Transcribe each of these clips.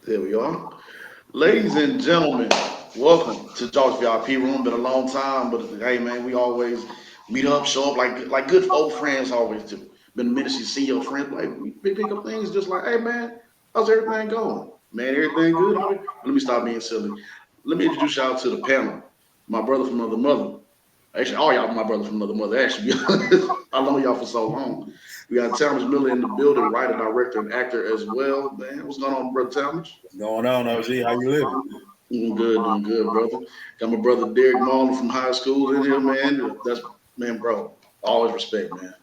There we are. Ladies and gentlemen, welcome to Josh VIP Room. Been a long time, but hey man, we always meet up, show up like good old friends always do. Been a minute since you see your friends, like we pick up things just like, hey man, how's everything going? Man, everything good, homie? Let me stop being silly. Let me introduce y'all to the panel. My brother from another mother. Actually, all y'all my brother from another mother. Actually, I know y'all for so long. We got Talmadge Miller in the building, writer, director, and actor as well. Man, what's going on, brother Talmadge? What's going on, OG? How you living? Doing good, brother. Got my brother Derek Marlin from high school in here, man. That's man, bro. Always respect, man.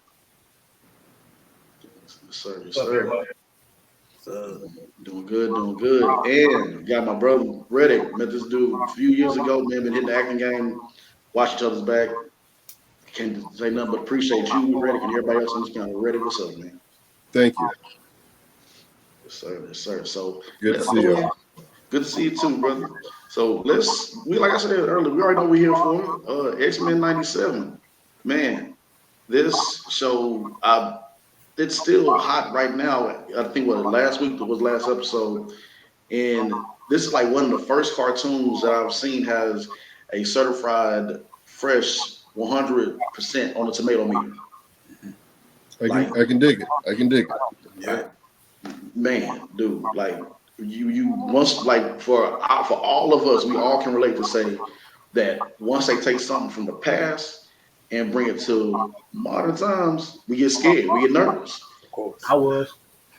Yes, sir, yes, What's up, sir. everybody? So, Doing good, doing good. And got my brother Reddick. Met this dude a few years ago, man. Been hitting the acting game, watch each other's back. Can't say nothing but appreciate you, Reddick, and everybody else on this panel. Reddick, what's up, man? Thank you. Yes, sir, yes, sir. So Good to let's see go you. ahead. Good to see you too, brother. So we like I said earlier, we already know what we're here for. X-Men 97. Man, this show it's still hot right now. I think what last week was last episode. And this is like one of the first cartoons that I've seen has a certified fresh 100% on the tomato meter. Like, I can dig it. I can dig it. yeah, man, dude, like you once like for all of us, we all can relate to say that once they take something from the past and bring it to modern times, we get scared, we get nervous. of course. I was.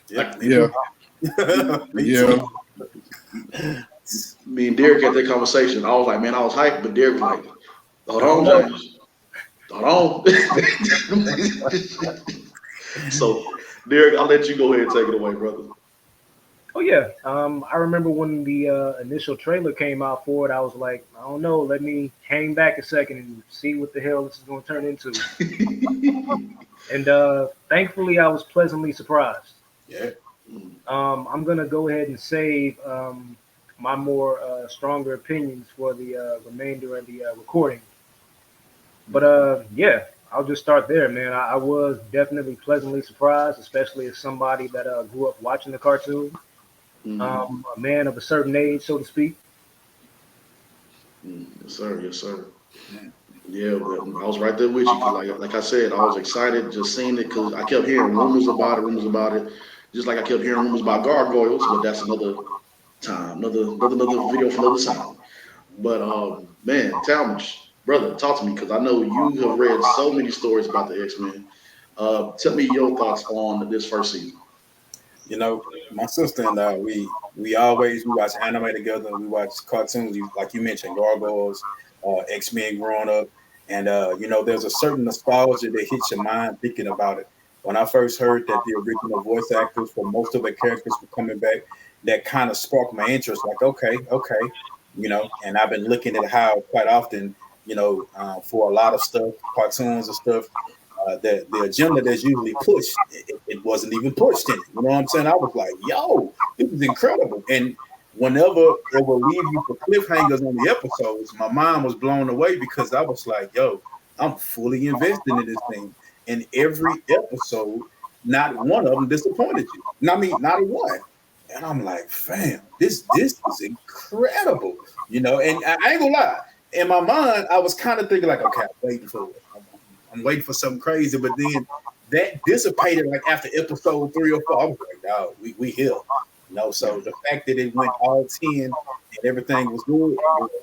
Yeah, me Yeah, too. Me yeah. too. Me and Derek had that conversation. I was like, man, I was hyped, but Derek was like, hold I don't on, know. James, hold on. So, Derek, I'll let you go ahead and take it away, brother. Oh yeah. I remember when the initial trailer came out for it. I was like, I don't know. Let me hang back a second and see what the hell this is going to turn into. And thankfully, I was pleasantly surprised. Yeah, I'm gonna go ahead and save my more stronger opinions for the remainder of the recording. But yeah, I'll just start there, man. I was definitely pleasantly surprised, especially as somebody that grew up watching the cartoon. Mhm. A man of a certain age, so to speak. Yes, sir. Yes, sir. yeah, Yeah, but I was right there with you because, like I said, I was excited just seeing it because I kept hearing rumors about it, just like I kept hearing rumors about gargoyles. But that's another time, another video for another time. But man, Talmadge, brother, talk to me because I know you have read so many stories about the X Men. Tell me your thoughts on this first season. my sister and I, we watch anime together. We watch cartoons, like you mentioned, Gargoyles, X-Men growing up, and there's a certain nostalgia that hits your mind thinking about it. When I first heard that the original voice actors for most of the characters were coming back, that kind of sparked my interest. Like, okay, and I've been looking at how quite often, for a lot of stuff, cartoons and stuff, the agenda that's usually pushed, it wasn't even pushed in it. You know what I'm saying? I was like, yo, this is incredible. And whenever it will leave you for cliffhangers on the episodes, my mind was blown away because I was like, yo, I'm fully invested in this thing. And every episode, not one of them disappointed you. I mean, not a one. And I'm like, fam, this is incredible, And I ain't gonna lie, in my mind, I was kind of thinking like, okay, I'm waiting for it. I'm waiting for something crazy, but then that dissipated like after episode 3 or 4. I was like, no, we here. So the fact that it went all 10 and everything was good,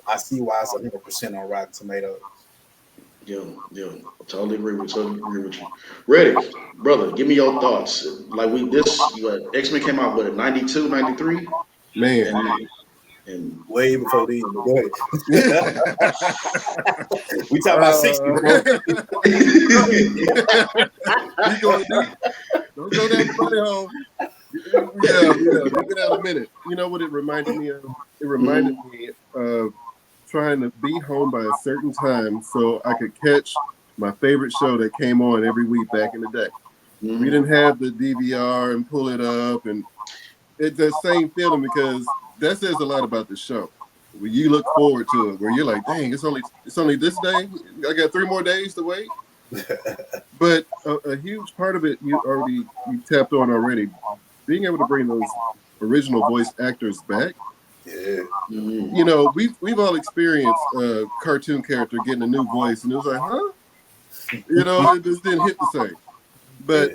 I see why it's 100% on Rotten Tomatoes. Yeah, yeah, totally agree with you. Reddick, brother, give me your thoughts. Like X Men came out what in 92, 93, Man. and and Way before then, but go ahead. We talk about 60, uh, bro. you going deep? Don't go down the bunny hole. Yeah. We've been out a minute. You know what it reminded me of? It reminded Mhm. me of trying to be home by a certain time so I could catch my favorite show that came on every week back in the day. We Mhm. didn't have the DVR and pull it up, and it's the same feeling because that says a lot about the show. When you look forward to it, where you're like, "Dang, it's only this day. I got 3 more days to wait." But a huge part of it you tapped on already. being able to bring those original voice actors back. Yeah. You know, we've all experienced a cartoon character getting a new voice, and it was like, huh? You know, it just didn't hit the same. But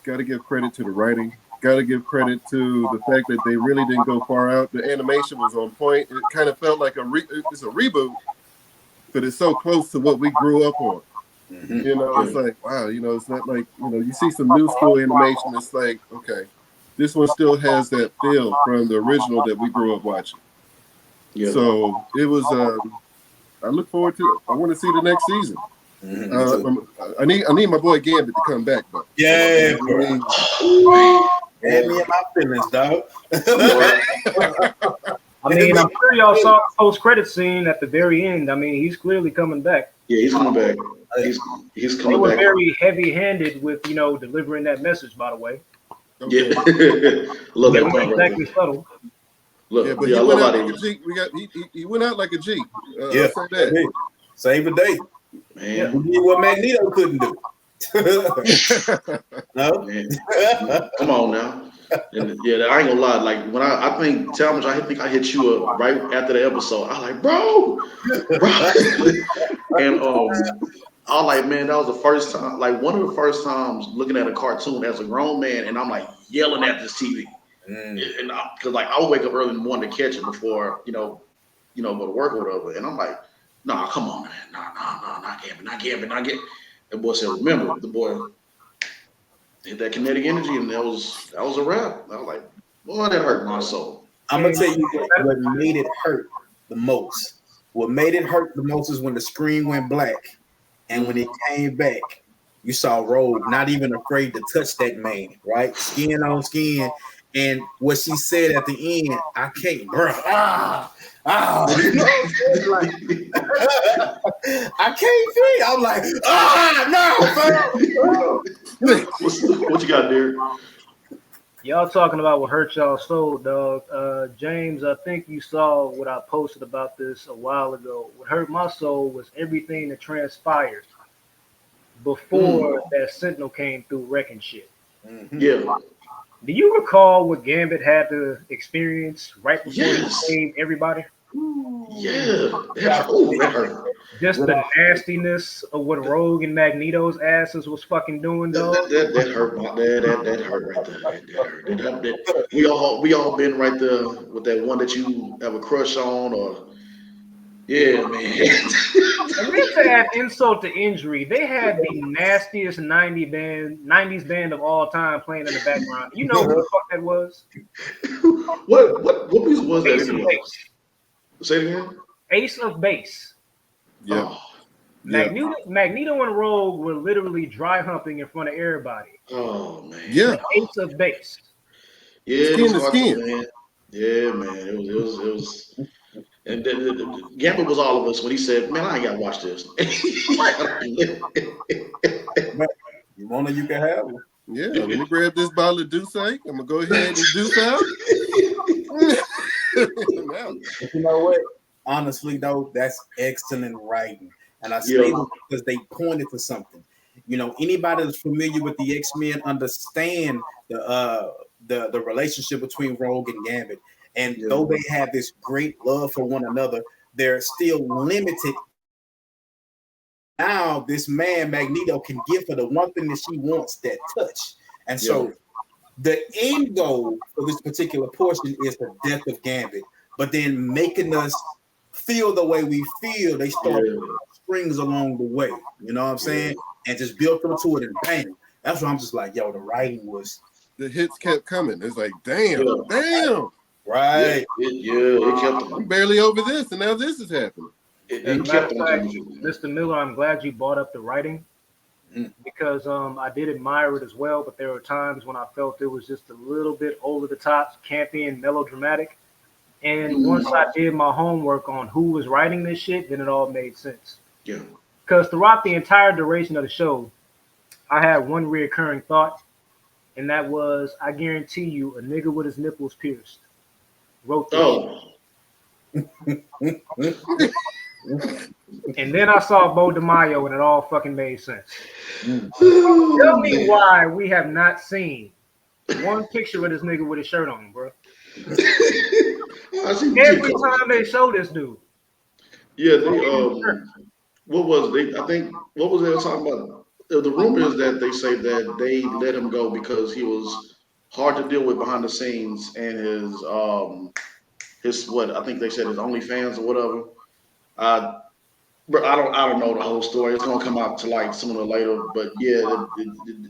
got to give credit to the writing. Got to give credit to the fact that they really didn't go far out. The animation was on point. It kind of felt like it's a reboot, but it's so close to what we grew up on. Mhm. You know, it's like, wow, you know, it's not like, you know, you see some new school animation. It's like, okay, this one still has that feel from the original that we grew up watching. Yeah. So it was, I look forward to it. I want to see the next season. Mhm. I need my boy Gambit to come back, though. Yeah, I bro. mean, Had me in my feelings, dog. I mean, I'm sure y'all saw the post-credit scene at the very end. I mean, he's clearly coming back. Yeah, he's coming back. He's They coming were back. very heavy-handed with, you know, delivering that message, by the way. Yeah. okay. Love They that weren't part right exactly there. subtle. Look, Yeah, but yeah, he I went love out how like a they, G. He went out like a G. Yeah, I'll say that. save the day. Yeah. man, He did what Magneto couldn't do. No. man. Come on now. And yeah, I ain't gonna lie. Like when I think Talmadge, I think I hit you up right after the episode. I was like, bro. And I was like, man, that was the first time, like one of the first times looking at a cartoon as a grown man, and I'm like yelling at this TV. Mm. And because like I would wake up early in the morning to catch it before go to work or whatever. And I'm like, nah, come on, man, nah, not gambling, not gambling, not get. The boy said, remember, the boy hit that kinetic energy, and that was a wrap. I was like, boy, that hurt my soul. I'm gonna tell you what made it hurt the most. What made it hurt the most is when the screen went black, and when it came back, you saw Rogue not even afraid to touch that man, right? Skin on skin. And what she said at the end, I can't, bro. You know what I'm saying? Like, I can't think. I'm like, no, fam. What you got, Derek? Y'all talking about what hurt y'all soul, dog. James, I think you saw what I posted about this a while ago. What hurt my soul was everything that transpired before that Sentinel came through wrecking shit. Yeah. Do you recall what Gambit had to experience right before Yes. he saved everybody? Yeah. That hurt. Just the nastiness of what Rogue and Magneto's asses was fucking doing, dog. That hurt my that hurt right there. That hurt. We all been right there with that one that you have a crush on, or yeah, man. And then to add insult to injury, they had the nastiest 90s band of all time playing in the background. You know who the fuck that was? what piece was that Ace of anyway? Base. Say it again. Ace of Base. Yeah. Oh, Magneto and Rogue were literally dry humping in front of everybody. oh man. Yeah. Ace of Base. Yeah, Skin it to was skin. man. Yeah, man. It was. And Gambit was all of us when he said, "Man, I ain't got to watch this." You want it, you can have it. Yeah. Let me grab this bottle of Douce. I'm gonna go ahead and Douce out. Now. But you know what? Honestly, though, that's excellent writing. And I say Yeah. this because they pointed to something. You know, anybody that's familiar with the X-Men understand the relationship between Rogue and Gambit. And Yeah. though they have this great love for one another, they're still limited. Now, this man, Magneto, can give her the one thing that she wants, that touch. And so the end goal for this particular portion is the death of Gambit. But then making us feel the way we feel, they start strings along the way. You know what I'm saying? And just built them to it and bang. That's why I'm just like, yo, the writing was The hits kept coming. It's like, damn. right. It kept I'm them. barely over this, and now this is happening. It As a matter kept of them. fact, Mr. Miller, I'm glad you brought up the writing because I did admire it as well, but there were times when I felt it was just a little bit over the top, campy and melodramatic. And once I did my homework on who was writing this shit, then it all made sense. Yeah. Because throughout the entire duration of the show, I had one reoccurring thought, and that was, I guarantee you, a nigga with his nipples pierced wrote this shit. And then I saw Bo DeMaio, and it all fucking made sense. Tell me why we have not seen one picture of this nigga with his shirt on, bro. I see Every couple. time they show this dude, Yeah, what was they? I think what was they talking about? The rumor is that they say that they let him go because he was hard to deal with behind the scenes and his what I think they said his OnlyFans or whatever. I Bro, I don't know the whole story. It's gonna come out to light sooner or later. But yeah,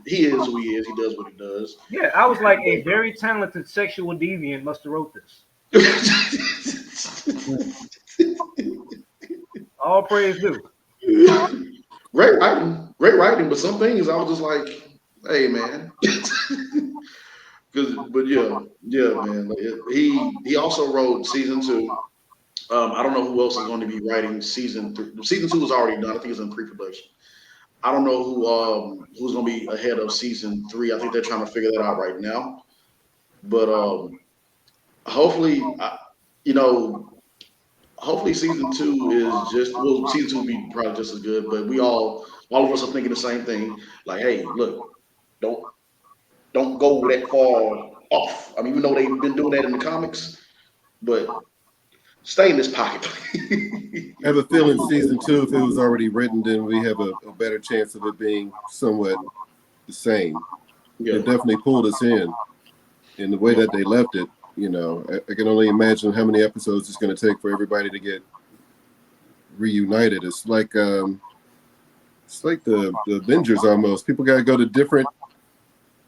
he is who he is. He does what he does. yeah, I was like, a very talented sexual deviant must have wrote this. All praise due. Great writing. But some things I was just like, hey man, but yeah, man. Like, he also wrote season two. I don't know who else is going to be writing season three. Season two is already done. I think it's in pre-production. I don't know who's going to be ahead of season three. I think they're trying to figure that out right now. But hopefully, you know, hopefully season two is just well, season two will be probably just as good. But all of us are thinking the same thing. Like, hey, look, don't don't go that far off. I mean, even though they've been doing that in the comics, but stay in this pocket. I have a feeling season two, if it was already written, then we have a better chance of it being somewhat the same. Yeah. It definitely pulled us in the way that they left it. You know, I can only imagine how many episodes it's going to take for everybody to get reunited. It's like the Avengers almost. People got to go to different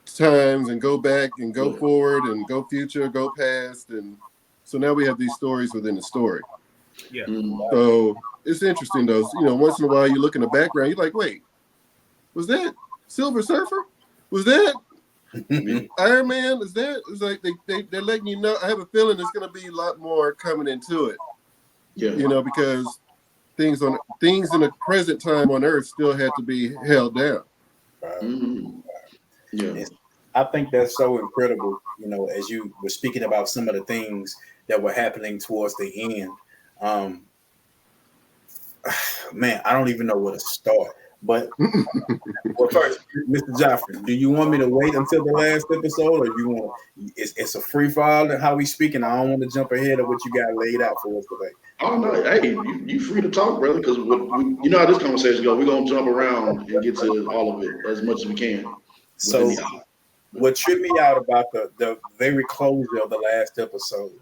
times and go back and go forward and go future, go past, and so now we have these stories within the story. Yeah. So it's interesting though. You know, once in a while you look in the background, you're like, wait, was that Silver Surfer? Was that Iron Man? Is that? It's like they're letting you know. I have a feeling there's going to be a lot more coming into it. Yeah. You know, because things in the present time on Earth still had to be held down. Mm-hmm. Yeah. I think that's so incredible, you know, as you were speaking about some of the things that were happening towards the end. Man, I don't even know where to start. But well, first, Mr. Joffrey, do you want me to wait until the last episode, or you want it's a free fall and how we speaking? I don't want to jump ahead of what you got laid out for us today. Oh no, hey, you free to talk, brother, because you know how this conversation go. We're gonna jump around and get to all of it as much as we can. So, what tripped me out about the very closure of the last episode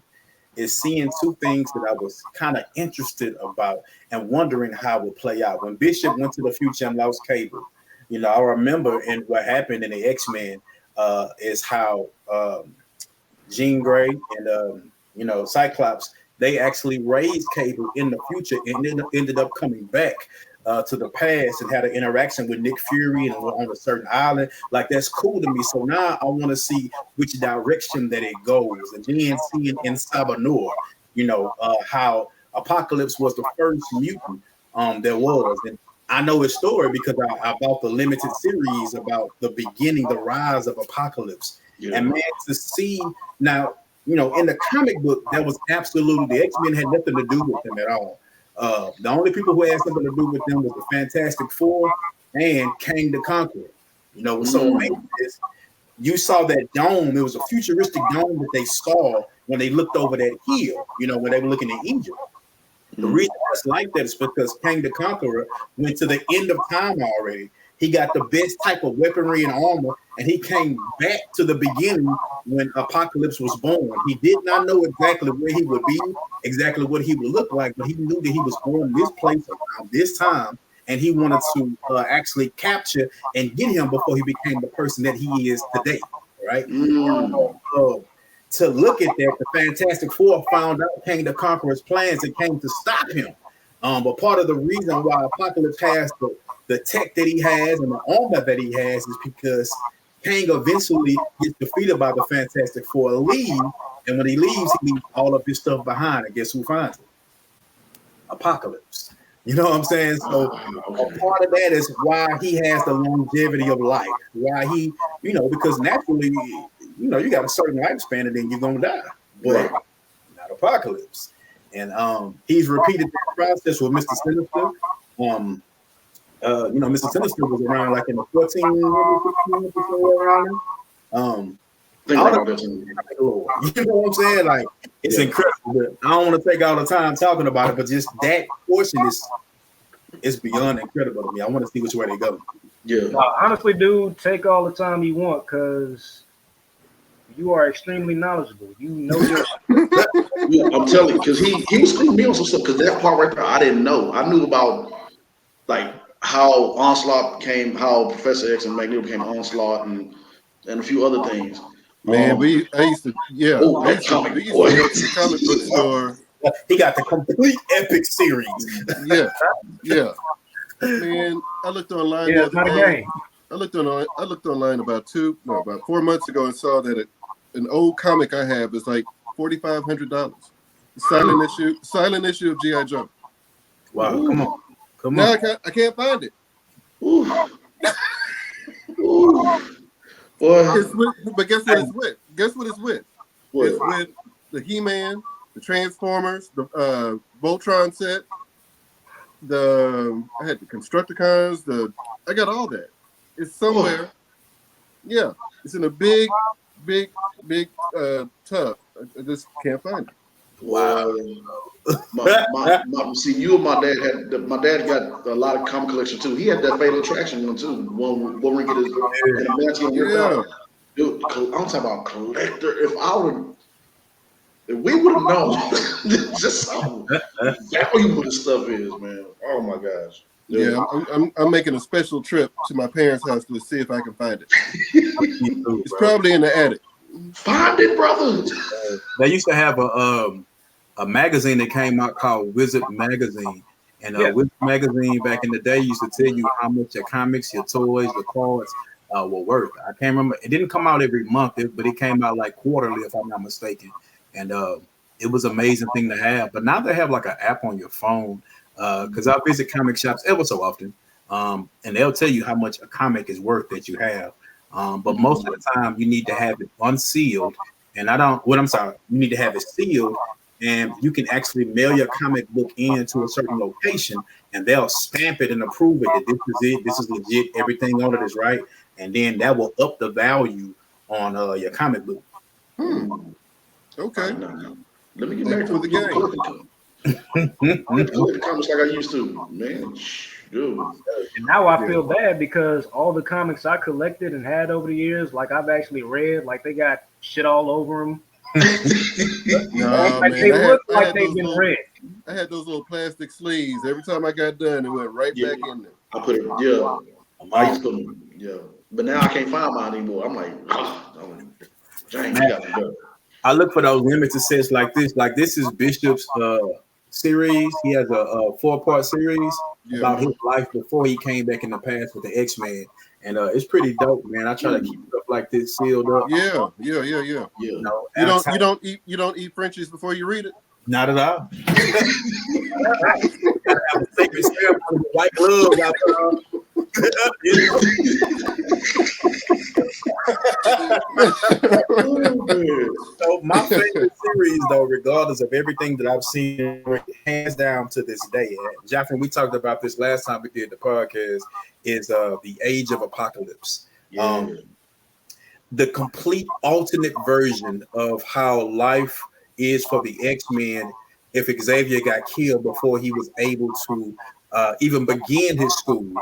is seeing two things that I was kind of interested about and wondering how it would play out. When Bishop went to the future and lost Cable, you know, I remember and what happened in the X-Men is how Jean Grey and you know, Cyclops, they actually raised Cable in the future and then ended up coming back to the past and had an interaction with Nick Fury and on a certain island. Like, that's cool to me. So now I want to see which direction that it goes. And then seeing in Sabanur, you know, how Apocalypse was the first mutant there was. And I know his story because I bought the limited series about the beginning, the rise of Apocalypse. Yeah. And man, to see now, you know, in the comic book, that was absolutely, the X-Men had nothing to do with them at all. The only people who had something to do with them was the Fantastic Four and Kang the Conqueror. You know, what's so amazing is you saw that dome. It was a futuristic dome that they saw when they looked over that hill, you know, when they were looking at Egypt. The reason it's like that is because Kang the Conqueror went to the end of time already. He got the best type of weaponry and armor, and he came back to the beginning when Apocalypse was born. He did not know exactly where he would be, exactly what he would look like, but he knew that he was born in this place around this time, and he wanted to actually capture and get him before he became the person that he is today, right? To look at that, the Fantastic Four found out Kang the Conqueror's plans and came to stop him. But part of the reason why Apocalypse has the tech that he has and the armor that he has is because Kang eventually gets defeated by the Fantastic Four, leave, and when he leaves all of his stuff behind. And guess who finds it? Apocalypse. You know what I'm saying? So a part of that is why he has the longevity of life. Why he, you know, because naturally, you know, you got a certain lifespan and then you're gonna die. But not Apocalypse. And he's repeated that process with Mr. Sinister. You know, Mr. Sinister was around like in the 14 or so around. Think All right the about that too. you know what I'm saying? Like it's Yeah. incredible. But I don't want to take all the time talking about it, but just that portion is beyond incredible to me. I want to see which way they go. Yeah. No, honestly, dude, take all the time you want because you are extremely knowledgeable. You know your Yeah, I'm telling you, because he was schooling me on some stuff. Because that part right there, I didn't know. I knew about like how Onslaught became, how Professor X and Magneto became Onslaught, and a few other things. Man, Um, I used to, yeah, oh, that comic, we used boy. to go to the comic book store. He got the complete epic series. Yeah, yeah. Man, I looked online yeah, the it's other not a day. game. I looked online about 4 months ago and saw that an old comic I have is like $4,500. Silent issue of GI Joe. Wow, Ooh, come Now on. I can't find it. ooh, ooh. Boy, But guess what it's with? Guess what it's with? It's what? with the He-Man, the Transformers, the Voltron set, I had the Constructicons, I got all that. It's somewhere. Yeah, it's in a big, big, big tub. I just can't find it. Wow. See, you and my dad my dad got a lot of comic collection too. He had that Fatal Attraction one too. One where he get his adamantium ripped Yeah. out. Dude, I'm talking about collector. If we would have known just how valuable this stuff is, man. Oh my gosh. Dude. Yeah, I'm making a special trip to my parents' house to see if I can find it. It's probably in the attic. Find it, brother. They used to have a magazine that came out called Wizard Magazine. And Wizard Magazine back in the day used to tell you how much your comics, your toys, your cards were worth. I can't remember. It didn't come out every month, but it came out like quarterly, if I'm not mistaken. And it was an amazing thing to have. But now they have like an app on your phone because I visit comic shops ever so often. And they'll tell you how much a comic is worth that you have. But most of the time, you need to have it unsealed. And you need to have it sealed. And you can actually mail your comic book in to a certain location, and they'll stamp it and approve it that this is it, this is legit, everything on it is right, and then that will up the value on your comic book. Okay. Let me get Thank back you to for the game. collect comics like I used to, man. Dude. And now I feel bad because all the comics I collected and had over the years, like I've actually read, like they got shit all over them. No, like man. they look like they've been read. I had those little plastic sleeves. Every time I got done, it went right back in there. I put it, I used to put them, but now I can't find mine anymore. I'm like, dang, you got to go. I look for those limited sets like this. Like this is Bishop's series. He has a 4-part series about his life before he came back in the past with the X-Men. And it's pretty dope, man. I try to keep stuff like this sealed up. Yeah. Yeah. You don't eat Frenchies before you read it? Not at all. Have a sacred ceremony with white gloves out So my favorite series, though, regardless of everything that I've seen, hands down to this day, Joffy, we talked about this last time we did the podcast, is the Age of Apocalypse. The complete alternate version of how life is for the X-Men if Xavier got killed before he was able to even begin his school.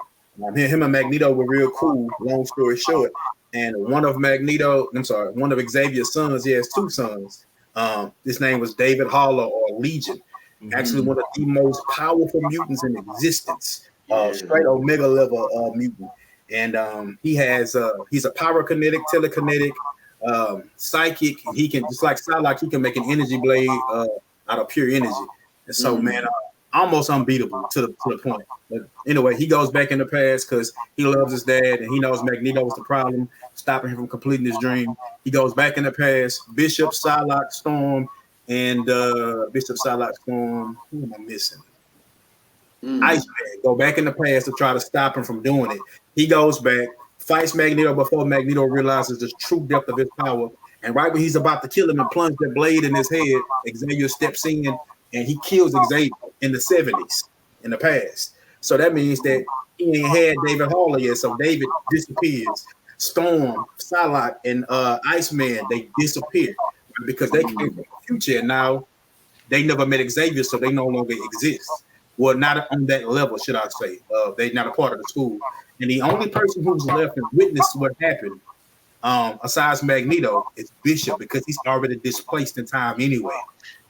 Him and Magneto were real cool, long story short. And one of Xavier's sons, he has 2 sons. His name was David Haller or Legion. Actually one of the most powerful mutants in existence. Straight Omega level mutant. And he's a pyrokinetic, telekinetic, psychic. He can, just like Psylocke, he can make an energy blade out of pure energy. And so, man, almost unbeatable to the point. But anyway, he goes back in the past because he loves his dad and he knows Magneto was the problem, stopping him from completing his dream. He goes back in the past. Bishop, Psylocke, Storm, and Bishop, Psylocke, Storm. Who am I missing? Iceman go back in the past to try to stop him from doing it. He goes back, fights Magneto before Magneto realizes the true depth of his power. And right when he's about to kill him and plunge that blade in his head, Xavier steps in and he kills Xavier in the 70s, in the past. So that means that he ain't had David Haller yet, so David disappears. Storm, Psylocke, and Iceman, they disappeared because they came from the future, and now they never met Xavier, so they no longer exist. Well, not on that level, should I say. They're not a part of the school. And the only person who's left and witnessed what happened, besides Magneto, is Bishop, because he's already displaced in time anyway.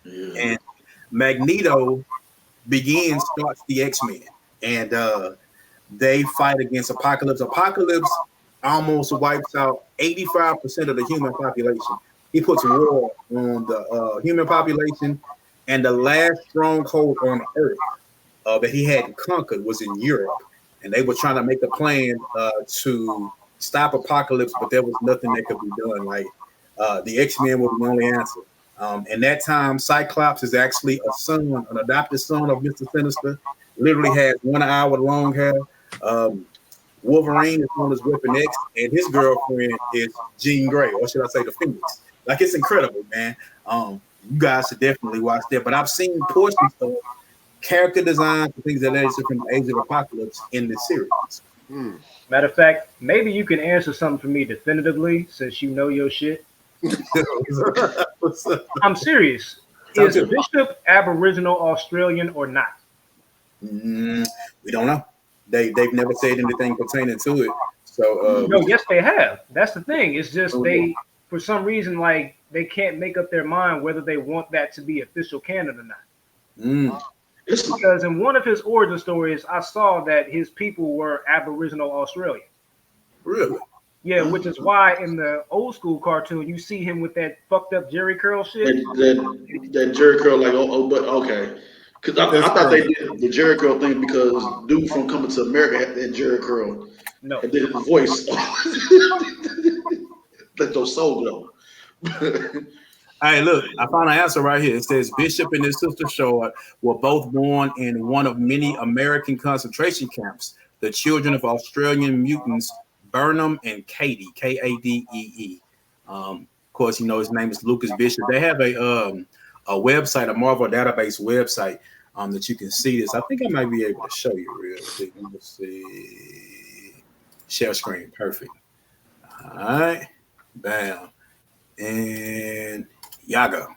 Yeah. And Magneto starts the X-Men. And they fight against Apocalypse. Apocalypse almost wipes out 85% of the human population. He puts war on the human population, and the last stronghold on Earth that he hadn't conquered was in Europe. And they were trying to make a plan to stop Apocalypse, but there was nothing that could be done. Like the X-Men were the only answer. And that time, Cyclops is actually a son, an adopted son of Mr. Sinister. Literally has 1 hour long hair. Wolverine is on his Weapon X, and his girlfriend is Jean Grey, or should I say the Phoenix. Like, it's incredible, man. You guys should definitely watch that. But I've seen portions of character designs and things that nature from the Age of Apocalypse in this series. Matter of fact, maybe you can answer something for me definitively, since you know your shit. I'm serious. Is Bishop Aboriginal Australian or not? We don't know. They've never said anything pertaining to it. So no, yes, they have. That's the thing. It's just they, for some reason, like they can't make up their mind whether they want that to be official canon or not. Because in one of his origin stories, I saw that his people were Aboriginal Australian. Really? Yeah, which is why in the old school cartoon you see him with that fucked up Jerry curl shit. That Jerry curl, like, but okay. Because I thought they did the Jerry curl thing because dude from Coming to America had that Jerry curl. No. And did his voice. Let your soul go. Hey, look, I found an answer right here. It says Bishop and his sister Shaw were both born in one of many American concentration camps, the children of Australian mutants Burnham and Katie, Kadee. Of course, you know his name is Lucas Bishop. They have a website, a Marvel database website, that you can see this. I think I might be able to show you real quick. Let's see. Share screen, perfect. All right, bam, and y'all go.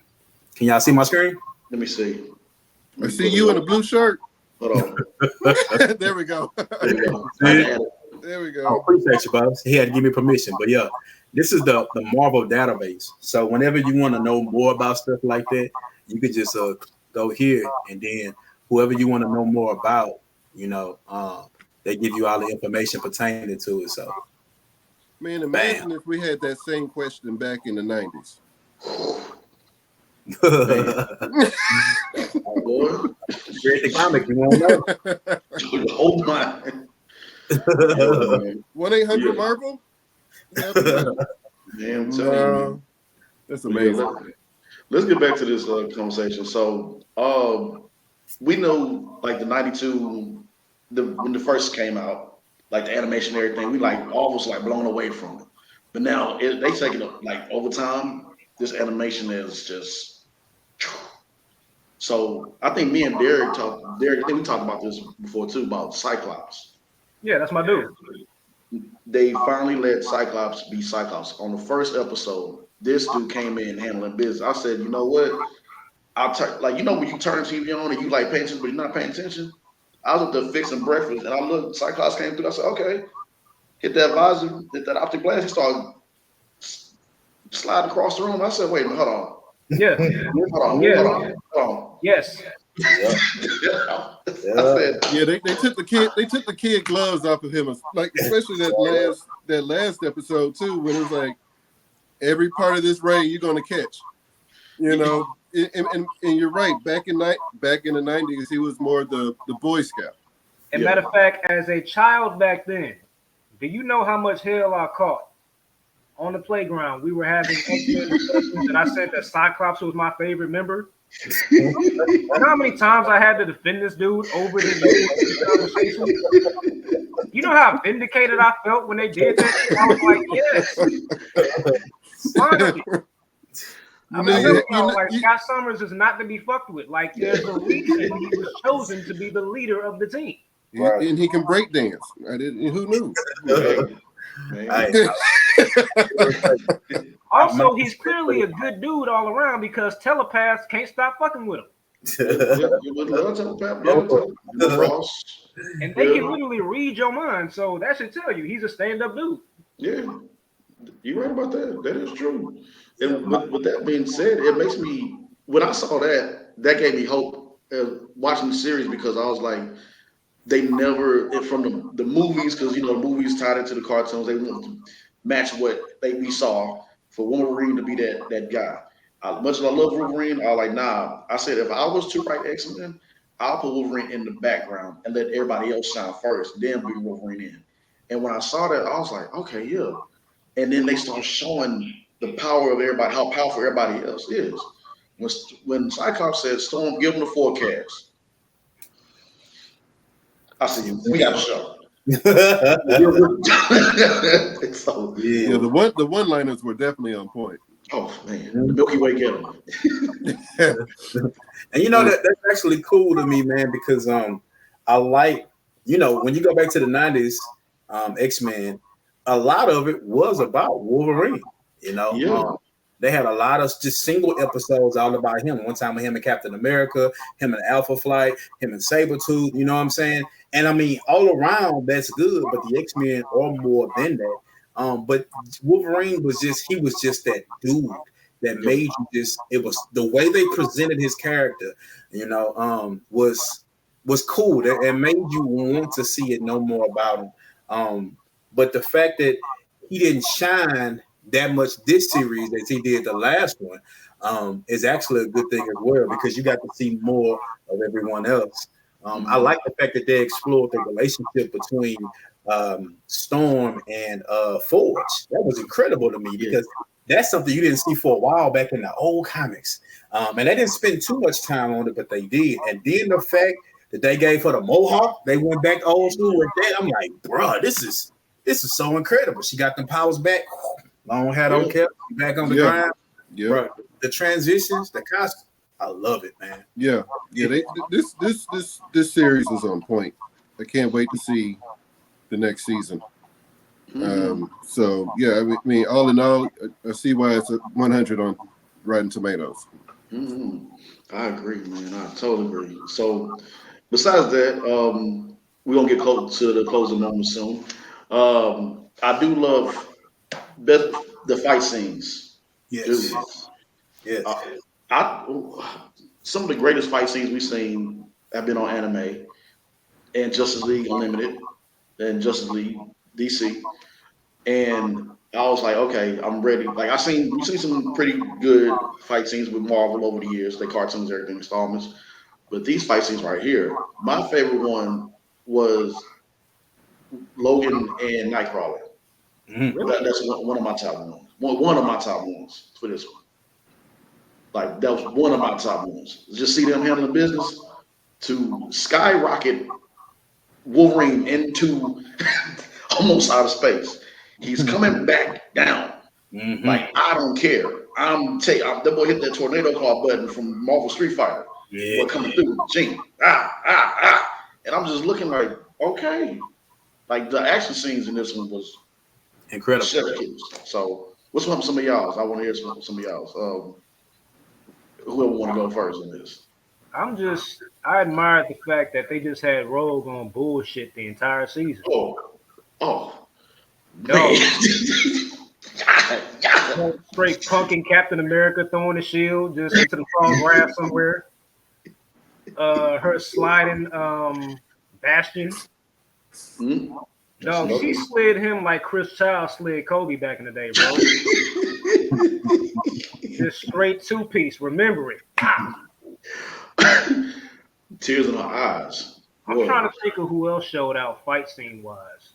Can y'all see my screen? Let me see. I see you in a blue shirt. Hold on. There we go. There we go. I appreciate you, boss. He had to give me permission, but yeah, this is the Marvel database. So whenever you want to know more about stuff like that, you could just go here, and then whoever you want to know more about, you know, they give you all the information pertaining to it. So, man, imagine if we had that same question back in the 90s. Boy. Read the comic, you won't know. Oh my. 1-800 Marvel? Man, I'm telling you. That's amazing. Let's get back to this conversation. So, we know, like, the 92, when the first came out, like the animation and everything, we like almost like blown away from it. But now they take it like over time. This animation is just. So I think me and Derek, I think we talked about this before too, about Cyclops. Yeah, that's my dude. They finally let Cyclops be Cyclops. On the first episode, this dude came in handling business. I said, you know what? I'll turn, like, you know, when you turn TV on and you like paying attention, but you're not paying attention. I was up there fixing breakfast, and I looked. Cyclops came through. I said, okay, hit that visor, hit that optic glass. He started sliding across the room. I said, wait a minute, hold on. Yeah. Hold on. Yes. I said, yeah, they took the kid gloves off of him, like especially that last episode too, when it was like every part of this rain you're gonna catch, you know. And you're right. Back in the 90s, he was more the Boy Scout. And matter of fact, as a child back then, do you know how much hell I caught on the playground? We were having X-Men discussions, and I said that Cyclops was my favorite member. You know how many times I had to defend this dude over his conversation? You know how vindicated I felt when they did that? I was like, yes. Finally. Scott Summers is not to be fucked with. Like, there's a reason he was chosen to be the leader of the team. And he can break dance. Who knew? Man. Also, he's clearly a good dude all around because telepaths can't stop fucking with him. Yeah, you would love telepath. Yeah, Frost. And they can literally read your mind. So that should tell you he's a stand-up dude. Yeah, you're right about that. That is true. And with that being said, it makes me when I saw that gave me hope watching the series because I was like, they never from the movies because the movies tied into the cartoons. They wanted to match what we saw for Wolverine to be that guy. Much as I love Wolverine, I was like, nah. I said if I was to write X-Men, I'll put Wolverine in the background and let everybody else shine first, then bring Wolverine in. And when I saw that, I was like, okay, yeah. And then they start showing the power of everybody, how powerful everybody else is. When Cyclops said, "Storm, give them the forecast," I said, "We got a show." So, Yeah, the one liners were definitely on point. oh man, the Milky Way get them. And that's actually cool to me, man, because I like when you go back to the 90s, X-Men, a lot of it was about Wolverine. Yeah. They had a lot of just single episodes all about him. One time with him and Captain America, him and Alpha Flight, him and Sabretooth, you know what I'm saying? And I mean, all around that's good, but the X-Men are more than that. But Wolverine was just that dude that made you it was the way they presented his character, was cool. It made you want to see it know more about him. But the fact that he didn't shine that much this series as he did the last one is actually a good thing as well because you got to see more of everyone else. I like the fact that they explored the relationship between Storm and Forge. That was incredible to me because that's something you didn't see for a while back in the old comics. And they didn't spend too much time on it, but they did. And then the fact that they gave her the mohawk, they went back old school with that. I'm like, bruh, this is so incredible. She got them powers back. Long hat on cap, back on the ground. Yeah. Bro, the transitions, the costume, I love it, man. Yeah. This series was on point. I can't wait to see the next season. So yeah, I mean, all in all, I see why it's a 100 on Rotten Tomatoes. I agree, man. I totally agree. So, besides that, we're gonna get close to the closing moment soon. I do love the fight scenes. Yes. Dude, Yes. Some of the greatest fight scenes we've seen have been on anime and Justice League Unlimited and Justice League DC. And I was like, okay, I'm ready. Like we've seen some pretty good fight scenes with Marvel over the years, the cartoons, everything, installments. But these fight scenes right here, my favorite one was Logan and Nightcrawler. That's one of my top ones. One of my top ones for this one. Like that was one of my top ones. Just see them handling business to skyrocket Wolverine into almost outer space. He's coming back down. Like I don't care. That boy hit that tornado claw button from Marvel Street Fighter. Yeah. Boy coming through, Gene. And I'm just looking like, okay. Like the action scenes in this one was incredible. So what's some of y'all's? I want to hear some of y'all's. Whoever want to go first in this. I admired the fact that they just had Rogue on bullshit the entire season. Oh. No. Straight punking Captain America, throwing the shield just into the tall grass somewhere. Her sliding Bastion. No, she slid him like Chris Child slid Kobe back in the day, bro. Just straight two-piece. Remember it. Tears in her eyes. I'm trying to think of who else showed out fight scene-wise.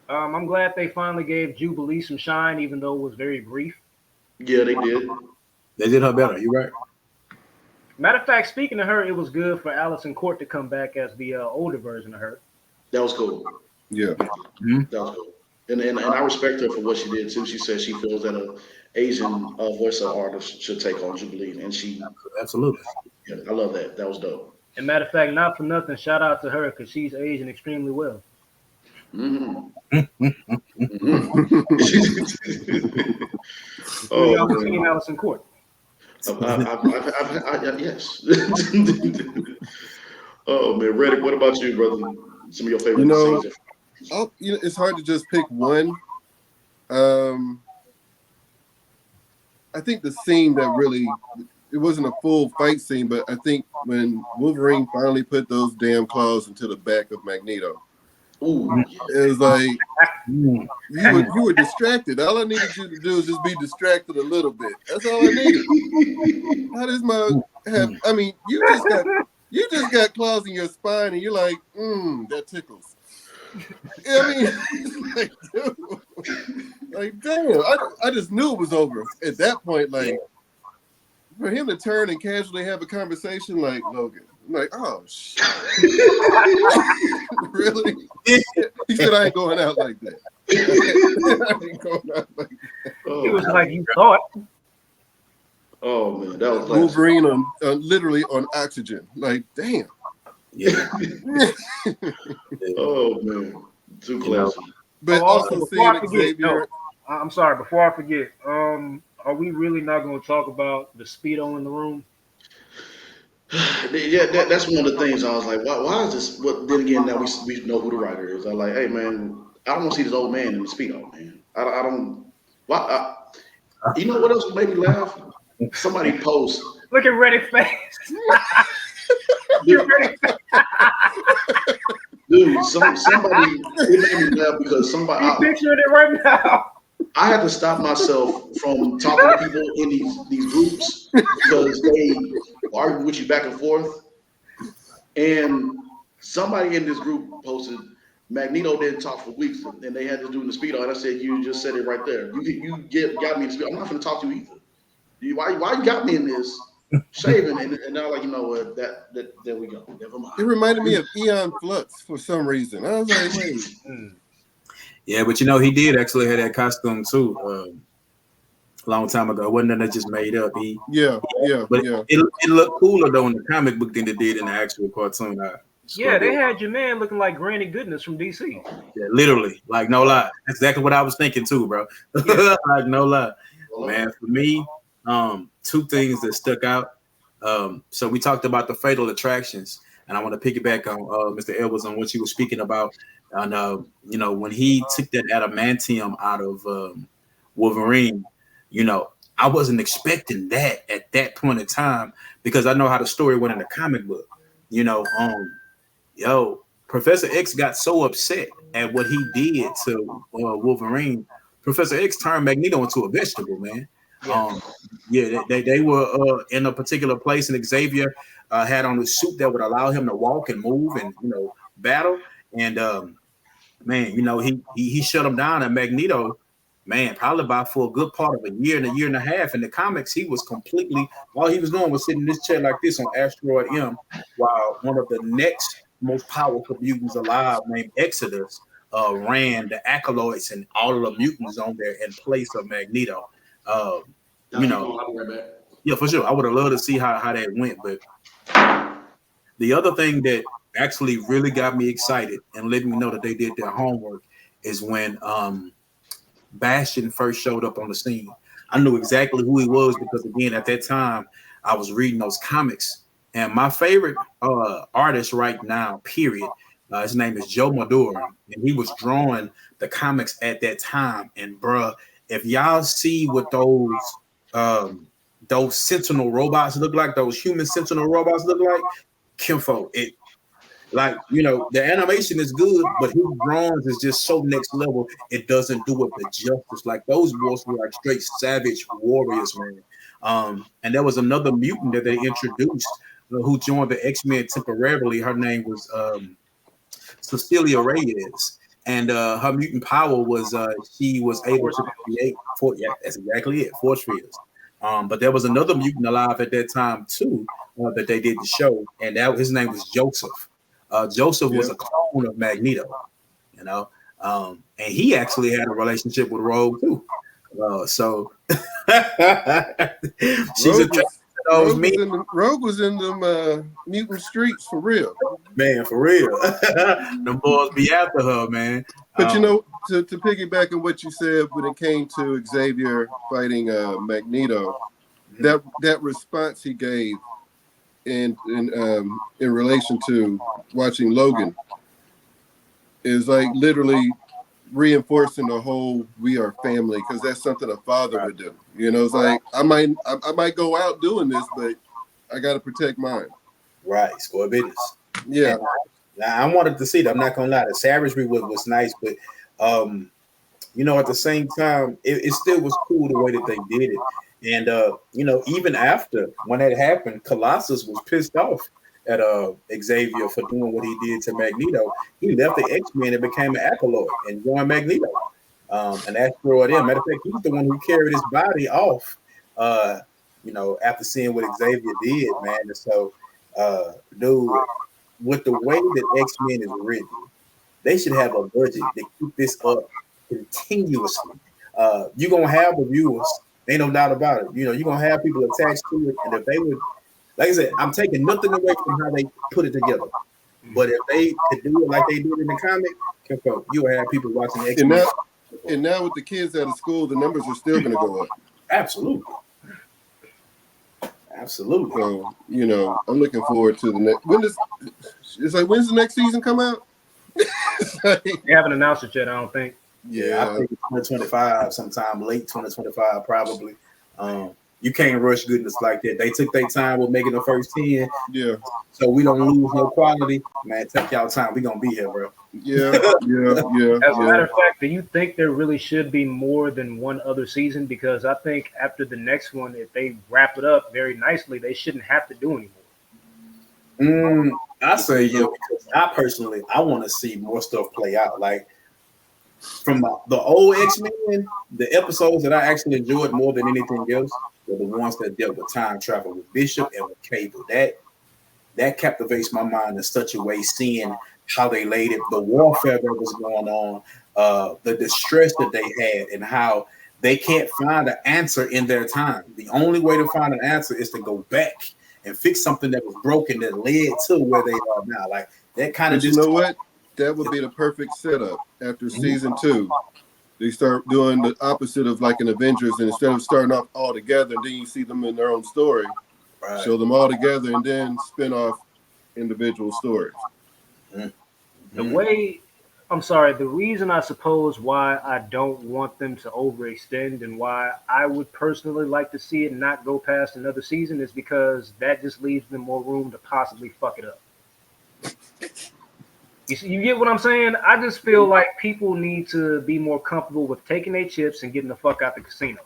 I'm glad they finally gave Jubilee some shine, even though it was very brief. Yeah, they did. They did her better. You're right. Matter of fact, speaking of her, it was good for Allison Court to come back as the older version of her. That was cool. Yeah. That was cool. And I respect her for what she did too. She said she feels that an Asian voiceover artist should take on Jubilee, and she absolutely. Yeah, I love that. That was dope. And matter of fact, not for nothing, shout out to her because she's aging extremely well. Mm-hmm. So Oh y'all have seen man. Alice in Court. Yes. Oh man, Reddick, what about you, brother? Some of your You favorite know, scenes? it's hard to just pick one. Um, I think the scene that really it wasn't a full fight scene, but I think when Wolverine finally put those damn claws into the back of Magneto, Ooh, yeah. it was like Mm. you were distracted. All I needed you to do is just be distracted a little bit. That's all I needed. How does my have? Mm. I mean, you just got claws in your spine, and you're like, that tickles. I mean, it's like, dude, like damn. I just knew it was over at that point. Like for him to turn and casually have a conversation, like Logan. I'm like, oh shit, really? He said, I ain't going out like that. I ain't going out like that. It Oh, was like you thought. oh man, that was classic. Wolverine on literally on oxygen. Like, damn. Yeah. Oh man, too You know, classic. But Also, also before seeing I forget, Xavier. I'm sorry. Before I forget, are we really not going to talk about the speedo in the room? Yeah, that's one of the things I was like, why is this? But then again, now we know who the writer is. I'm like, hey man, I don't want to see this old man in the speedo, man. I don't. Why? You know what else made me laugh? Somebody post, Look at Reddick's face. You dude. ready? Dude, somebody it made me laugh because somebody He picturing it right now. I had to stop myself from talking to people in these groups because they argue with you back and forth. And somebody in this group posted Magneto didn't talk for weeks, and they had this dude in the speedo. And I said, "You just said it right there. Got me in the speedo. I'm not going to talk to you either. Why you got me in this shaving?" And now like you know what that there we go. Never mind. It reminded me of Eon Flux for some reason. I was like, wait. yeah, but you know, he did actually have that costume too. A long time ago. It wasn't that just made up. Yeah. But it looked cooler though in the comic book than it did in the actual cartoon. Yeah, they had your man looking like Granny Goodness from DC. Yeah, literally, like no lie. That's exactly what I was thinking too, bro. Yeah. Like no lie, Well, man. For me, two things that stuck out. So we talked about the fatal attractions, and I want to piggyback on Mr. Edwards on what you were speaking about. And you know, when he took that adamantium out of Wolverine, you know, I wasn't expecting that at that point in time because I know how the story went in the comic book. You know, yo, Professor X got so upset at what he did to Wolverine. Professor X turned Magneto into a vegetable, man. Yeah. Yeah, they were in a particular place, and Xavier had on a suit that would allow him to walk and move and battle. And man, he shut him down. And Magneto, man, probably about for a good part of a year and a half. In the comics, he was completely all he was doing was sitting in this chair like this on Asteroid M, while one of the next most powerful mutants alive, named Exodus, ran the acolytes and all of the mutants on there in place of Magneto. Uh, now keep going. I'll be right back. yeah, for sure. I would have loved to see how that went. But the other thing that actually really got me excited and let me know that they did their homework is when Bastion first showed up on the scene. I knew exactly who he was because, again, at that time, I was reading those comics. And my favorite artist right now, period, his name is Joe Maduro. And he was drawing the comics at that time. And, bruh, if y'all see what those Sentinel robots look like, those human Sentinel robots look like, Kimfo, like, the animation is good, but his drawings is just so next level. It doesn't do it the justice. Like those boys were like straight savage warriors, man. And there was another mutant that they introduced who joined the X-Men temporarily. Her name was Cecilia Reyes. And her mutant power was she was able to create that's exactly it, force fields. But there was another mutant alive at that time too that they did the show, and his name was Joseph. Joseph was a clone of Magneto, and he actually had a relationship with Rogue too. So she's attracted to those men. Rogue was in them mutant streets for real. Man, for real. Them boys be after her, man. But to piggyback on what you said when it came to Xavier fighting Magneto, that response he gave in relation to watching Logan is like literally reinforcing the whole "we are family" because that's something a father would do. It's like I might go out doing this, but I got to protect mine. Right, score business. Yeah. And I wanted to see that. I'm not gonna lie, the savagery was nice, but at the same time, it still was cool the way that they did it. And even after when that happened, Colossus was pissed off at Xavier for doing what he did to Magneto. He left the X-Men and became an acolyte and joined Magneto. And that's for him. Matter of fact, he's the one who carried his body off. After seeing what Xavier did, man. And so, dude, with the way that X-Men is written, they should have a budget to keep this up continuously. You're gonna have the viewers, ain't no doubt about it. You're gonna have people attached to it, and if they would, like I said, I'm taking nothing away from how they put it together. But if they could do it like they did in the comic, you will have people watching X-Men. And now with the kids out of school, the numbers are still gonna go up. Absolutely. So I'm looking forward to the next. When's the next season come out? They haven't announced it yet, I don't think. Yeah, I think it's 2025, sometime late 2025, probably. You can't rush goodness like that. They took their time with making the first 10. Yeah. So we don't lose no quality. Man, take y'all time. We're going to be here, bro. Yeah. As a matter of fact, do you think there really should be more than one other season? Because I think after the next one, if they wrap it up very nicely, they shouldn't have to do anymore. I say yeah, because I want to see more stuff play out. Like from the old X-Men, the episodes that I actually enjoyed more than anything else were the ones that dealt with time travel with Bishop and with Cable. That captivates my mind in such a way, seeing how they laid it, the warfare that was going on, the distress that they had, and how they can't find an answer in their time. The only way to find an answer is to go back and fix something that was broken that led to where they are now. Like that kind of just. You know what? That would be the perfect setup after season 2. They start doing the opposite of like an Avengers, and instead of starting off all together, and then you see them in their own story, show them all together, and then spin off individual stories. The reason I suppose why I don't want them to overextend and why I would personally like to see it not go past another season is because that just leaves them more room to possibly fuck it up. You get what I'm saying? I just feel like people need to be more comfortable with taking their chips and getting the fuck out the casino.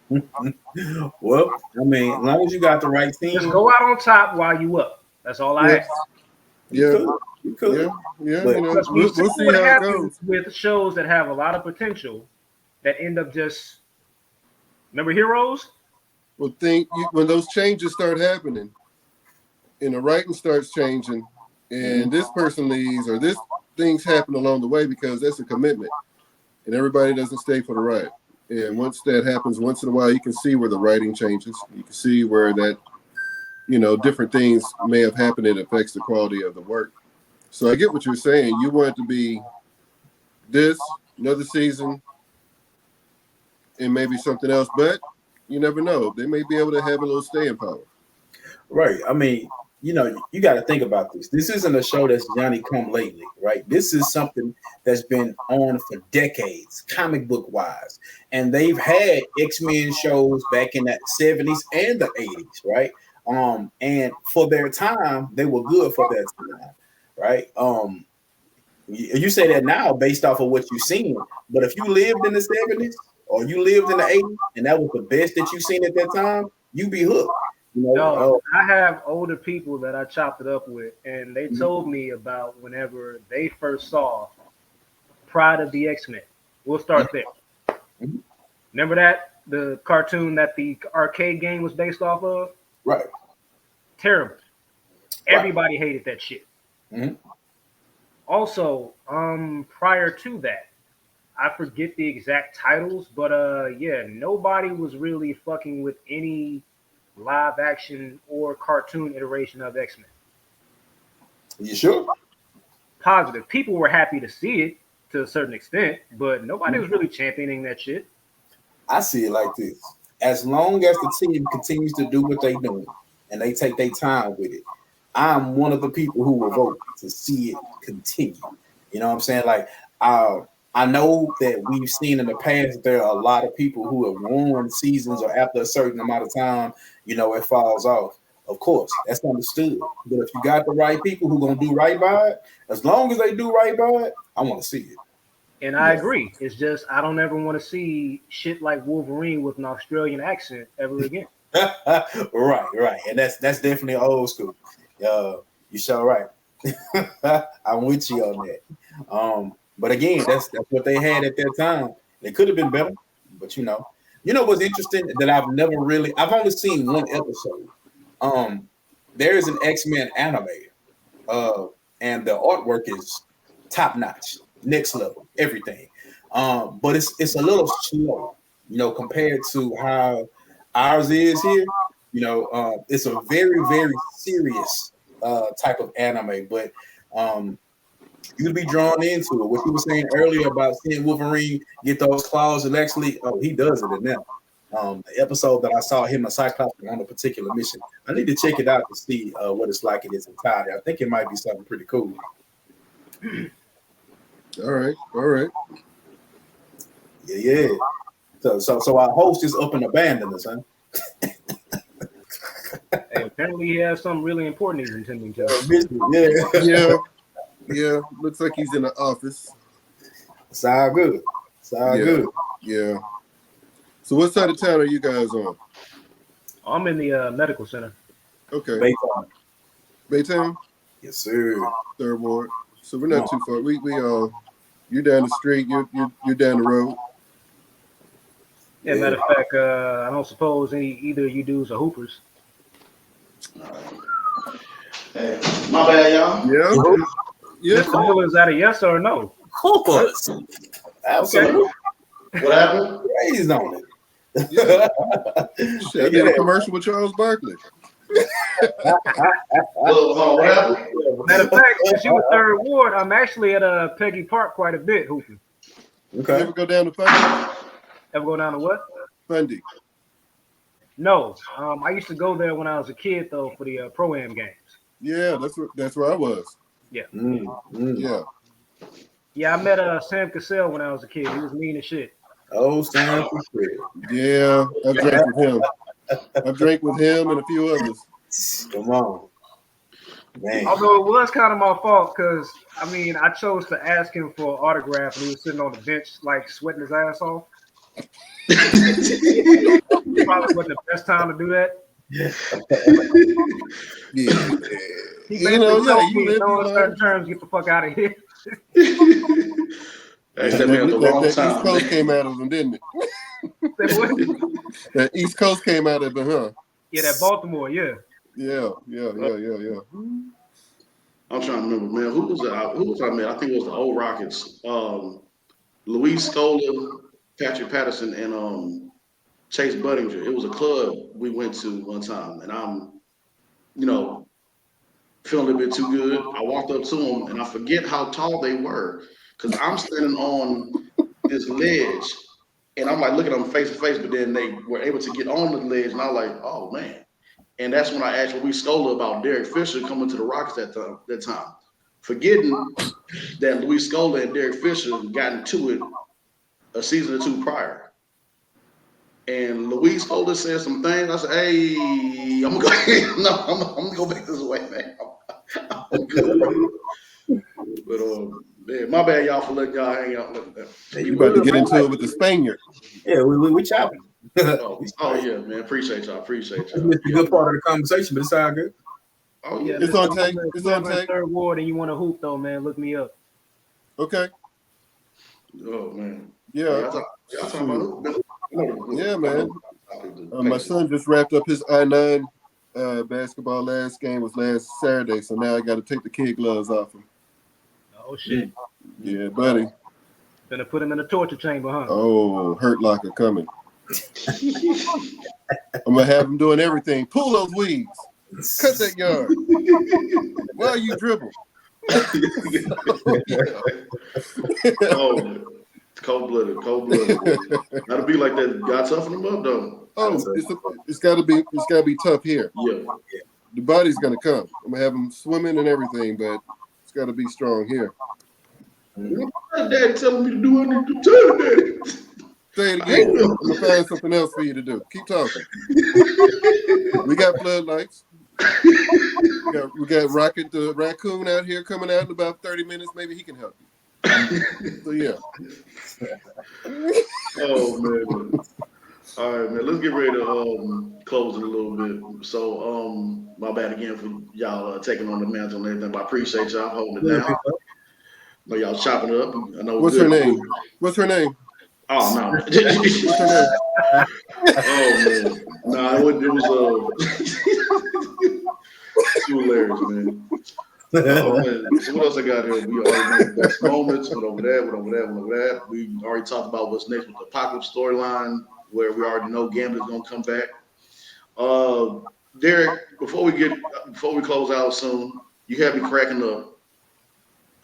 Well, I mean, as long as you got the right team. Just go out on top while you up. That's all I ask. Yeah. You could. Yeah. Because We'll see what how it happens goes. with shows that have a lot of potential that end up just. Remember Heroes? Well, when those changes start happening, and the writing starts changing, and this person leaves, or this things happen along the way because that's a commitment, and everybody doesn't stay for the ride. And once that happens, once in a while, you can see where the writing changes. You can see where that, different things may have happened. It affects the quality of the work. So I get what you're saying. You want it to be this, another season, and maybe something else, but you never know. They may be able to have a little staying power. Right. I mean, you got to think about this. This isn't a show that's Johnny come lately, right? This is something that's been on for decades, comic book wise. And they've had X-Men shows back in the 70s and the 80s, right? And for their time, they were good for their time, right? You say that now based off of what you've seen, but if you lived in the 70s or you lived in the 80s and that was the best that you've seen at that time, you'd be hooked. I have older people that I chopped it up with, and they told me about whenever they first saw Pride of the X-Men. We'll start there. Remember that? The cartoon that the arcade game was based off of? Right. Terrible. Everybody hated that shit. Also, prior to that, I forget the exact titles, but nobody was really fucking with any live action or cartoon iteration of X-Men. You sure? Positive. People were happy to see it to a certain extent, but nobody was really championing that shit. I see it like this. As long as the team continues to do what they doing and they take their time with it, I'm one of the people who will vote to see it continue. You know what I'm saying? Like, I know that we've seen in the past that there are a lot of people who have won seasons or after a certain amount of time, it falls off. Of course, that's understood. But if you got the right people who gonna do right by it, as long as they do right by it, I want to see it. And I agree. It's just I don't ever want to see shit like Wolverine with an Australian accent ever again. Right. And that's definitely old school. You sure right. I'm with you on that. But again, that's what they had at that time. They could have been better, but you know what's interesting that I've only seen one episode. There is an X-Men anime, and the artwork is top notch, next level, everything. But it's a little slow, compared to how ours is here. It's a very, very serious type of anime, but you'd be drawn into it. What you were saying earlier about seeing Wolverine get those claws, and actually, he does it in that. The episode that I saw him and Cyclops on a particular mission, I need to check it out to see what it's like in its entirety. I think it might be something pretty cool. All right. Yeah. So our host is up and abandoned us, huh? Hey, apparently he has something really important he's intending to. Yeah. Looks like he's in the office. It's all good. Good. Yeah. So what side of town are you guys on? I'm in the medical center. Okay. Baytown. Baytown? Yes, sir. Third ward. So we're not too far. We you're down the street. You're down the road. Yeah, matter of fact, I don't suppose either of you dudes are hoopers. Hey, my bad, y'all. Yeah. Mr. Miller, is that a yes or a no? Course. Absolutely. What happened? Raised on it. Yeah. Shit, I did a commercial with Charles Barkley. What happened? Matter of fact, since you were third ward, I'm actually at Peggy Park quite a bit hooping. Okay. You ever go down to Fundy? Ever go down to what? Fundy. No. I used to go there when I was a kid though for the pro-am games. Yeah, that's where I was. Yeah. Yeah. Yeah, I met Sam Cassell when I was a kid. He was mean as shit. Oh, Sam Cassell. Yeah, I drank with him. I drank with him and a few others. Come on. Man. Although it was kind of my fault because, I chose to ask him for an autograph and he was sitting on the bench, like, sweating his ass off. Probably wasn't the best time to do that. Yeah. He basically told me, in certain terms, get the fuck out of here. That East Coast came out of them, didn't it? That East Coast came out of them, huh? Yeah, that Baltimore, yeah. Yeah. I'm trying to remember, man. Who was I met? I think it was the old Rockets. Luis Scola, Patrick Patterson, and Chase Budinger. It was a club we went to one time, and I'm, feeling a bit too good. I walked up to them, and I forget how tall they were, because I'm standing on this ledge, and I'm like looking at them face to face, but then they were able to get on the ledge, and I was like, oh man. And that's when I asked Luis Scola about Derek Fisher coming to the Rockets that time. Forgetting that Luis Scola and Derek Fisher got into it a season or two prior. And Luis Scola said some things. I said, hey, I'm gonna go back this way, man. I'm good. But man, my bad, y'all, for letting y'all hang out like that. You about to get into it with the Spaniard. Yeah, we chopping. Oh yeah, man. Appreciate y'all. It's a good part of the conversation, but it's all good. Oh yeah, it's on tape. It's on tape. Third ward, and you want to hoop though, man? Look me up. Okay. Oh man. Yeah. Y'all talking about yeah, man. My son just wrapped up his I-9 basketball. Last game was last Saturday, so now I got to take the kid gloves off him. Oh shit. Yeah, buddy. Gonna put him in a torture chamber, huh? Oh, Hurt Locker coming. I'm gonna have him doing everything. Pull those weeds. Cut that yard. Why are you dribble? Oh, man. Cold blooded. Gotta be like that. Gotta toughen them up though. It's got to be tough here. Yeah. The body's gonna come. I'm gonna have them swimming and everything, but it's got to be strong here. Daddy telling me to do what I need to do. Daddy. Say it again. I'm gonna find something else for you to do. Keep talking. We got floodlights. We got Rocket the raccoon out here coming out in about 30 minutes. Maybe he can help you. So yeah. Oh man. All right, man. Let's get ready to close it a little bit. So my bad again for y'all taking on the mantle and everything, but I appreciate y'all holding it down. I know y'all chopping it up. I know What's her name? What's her name? Oh no. What's her name? Oh man. Nah, it was too hilarious, man. Oh man. So what else I got here? We already know the best moments, went over that. We already talked about what's next with the Apocalypse storyline, where we already know Gambler's gonna come back. Derek, before we close out soon, you have me cracking up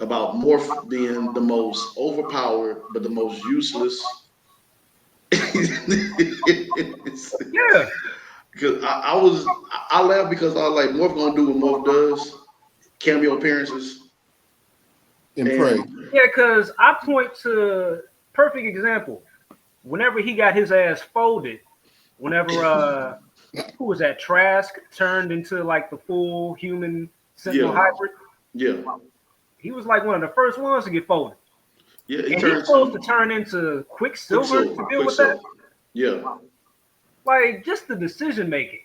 about Morph being the most overpowered but the most useless. Yeah. Because I laughed because I was like Morph gonna do what Morph does, cameo appearances. And pray. Yeah, because I point to perfect example. Whenever he got his ass folded, whenever who was that? Trask turned into like the full human Sentinel hybrid. Yeah. He was like one of the first ones to get folded. Yeah, and he's supposed to turn into Quicksilver to deal with that. Yeah. Like just the decision making.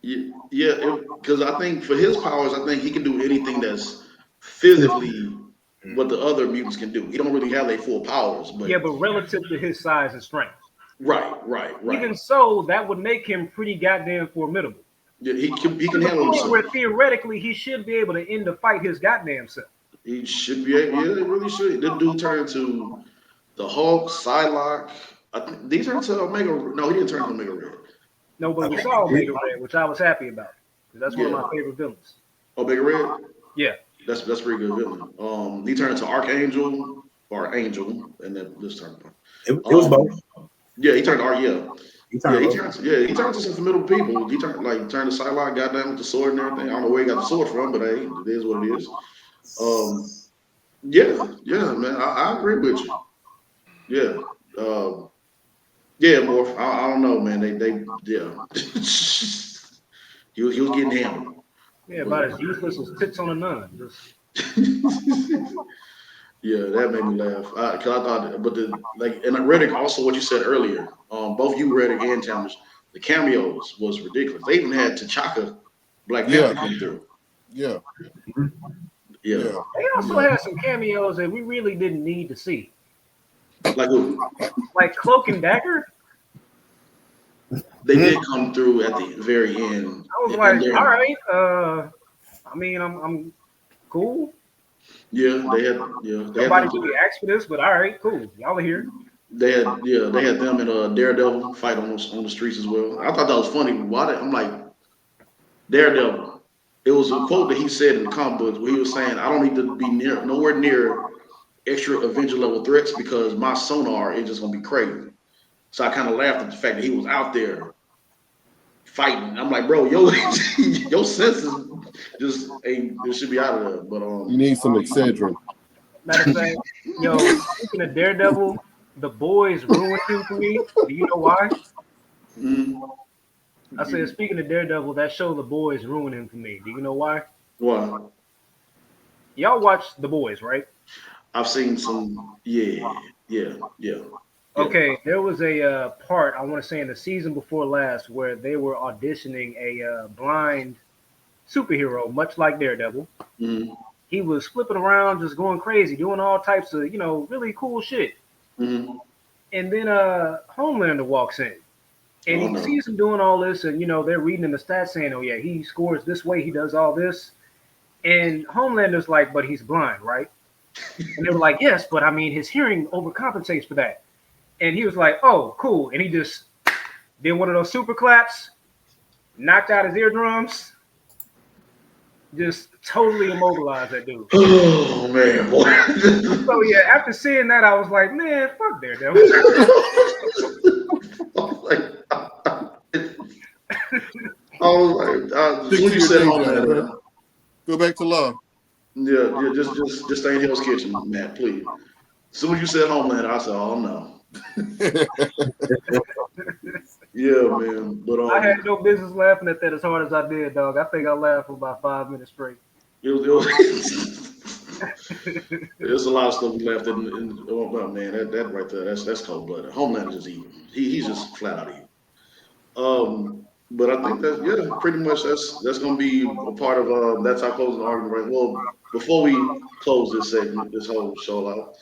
Yeah, because I think for his powers, I think he can do anything that's physically what the other mutants can do. He don't really have their full powers, but yeah, but relative to his size and strength. Right. Even so, that would make him pretty goddamn formidable. Yeah, he can handle himself. Where theoretically he should be able to end the fight his goddamn self. He should be able. Yeah, he really should. This dude turned into the Hulk, Psylocke. I think he turned to Omega. No, he didn't turn to Omega Red. No, but we saw Omega Red, which I was happy about because that's one of my favorite villains. Omega Red. Yeah, that's pretty good villain. He turned into Archangel or Angel, and then this turned. It was both. Yeah, he turned to He he turned to some formidable people. He turned to Psylocke, goddamn, with the sword and everything. I don't know where he got the sword from, but hey, it is what it is. Yeah, man, I agree with you. Yeah, Morph. I don't know, man. They he was getting handled. Yeah, about as useless as tits on a nun. Yeah, that made me laugh. Cause I thought, but and I read it also what you said earlier. Both you read it and Chalmers. The cameos was ridiculous. They even had T'Chaka, Black Panther come through. Yeah. They also had some cameos that we really didn't need to see. Like who? Like Cloak and Dagger. They did come through at the very end. I was like, all right. I mean, I'm cool. Yeah, they had. Nobody really asked for this, but all right, cool. Y'all are here. They had them and Daredevil fight on the streets as well. I thought that was funny. I'm like, Daredevil. It was a quote that he said in the comic books where he was saying, "I don't need to be nowhere near extra Avenger level threats because my sonar is just gonna be crazy." So I kind of laughed at the fact that he was out there fighting. I'm like, bro, your senses just ain't. It should be out of there. But you need some Excedrin. Matter of fact, speaking of Daredevil, the boys ruined him for me. Do you know why? Mm-hmm. I said, speaking of Daredevil, that show The Boys ruined him for me. Do you know why? Why? Y'all watch The Boys, right? I've seen some. Yeah. Okay, there was a part, I want to say in the season before last, where they were auditioning a blind superhero, much like Daredevil. Mm-hmm. He was flipping around, just going crazy, doing all types of, really cool shit. Mm-hmm. And then Homelander walks in. And he sees him doing all this, and, they're reading in the stats saying, oh, yeah, he scores this way, he does all this. And Homelander's like, but he's blind, right? And they were like, yes, but I mean, his hearing overcompensates for that. And he was like, oh, cool. And he just did one of those super claps. knocked out his eardrums, just totally immobilized that dude. Oh man, boy. So yeah, after seeing that, I was like, man, fuck Daredevil. I was like, as Stick soon to as you your said day job, Homelander, huh? Go back to law. yeah, just stay in Hell's Kitchen, Matt, please. As soon as you said Homelander, I said, oh no. Yeah, man. But I had no business laughing at that as hard as I did, dog. I think I laughed for about 5 minutes straight. it was there's a lot of stuff we laughed at. Oh well, man, that right there, that's cold blooded. Homeland is just evil. He's just flat out evil. But I think that yeah, pretty much that's gonna be a part of that's our closing argument, right? Well, before we close this segment, this whole show out,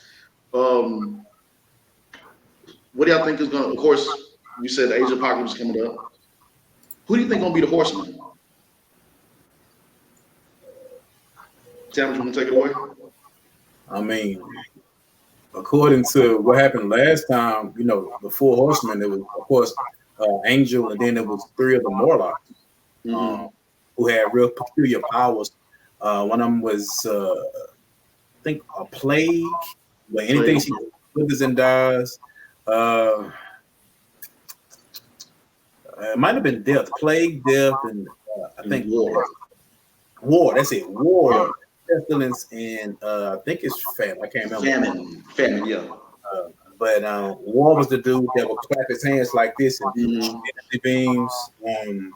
um, what do y'all think is gonna? Of course, you said the Age of Apocalypse is coming up. Who do you think gonna be the Horseman? Tam, you want to take it away? I mean, according to what happened last time, the Four Horsemen, there was, of course, Angel, and then there was three of the Morlocks Mm-hmm. who had real peculiar powers. One of them was, I think, a plague, but anything Plague. she withers and dies. Uh, it might have been death, plague, death, and I think War. war. That's it, Yeah. war, pestilence, and I think it's famine. I can't remember. Famine, yeah. But War was the dude that would clap his hands like this and shoot Mm-hmm. energy beams.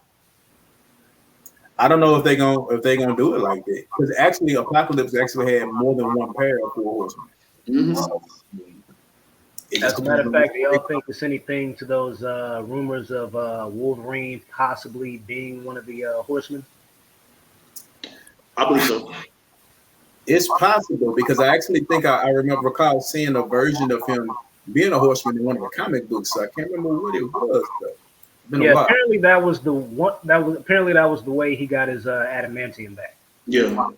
I don't know if they're gonna do it like that, because actually Apocalypse actually had more than one pair of Four Horsemen. Mm-hmm. So, it As just a matter depends of on fact, do y'all think it's anything to those rumors of Wolverine possibly being one of the horsemen? I believe so. It's possible, because I actually think I recall seeing a version of him being a horseman in one of the comic books. So I can't remember what it was, but it's been a Yeah, while. apparently that was the one. That was the way he got his adamantium back. Yeah.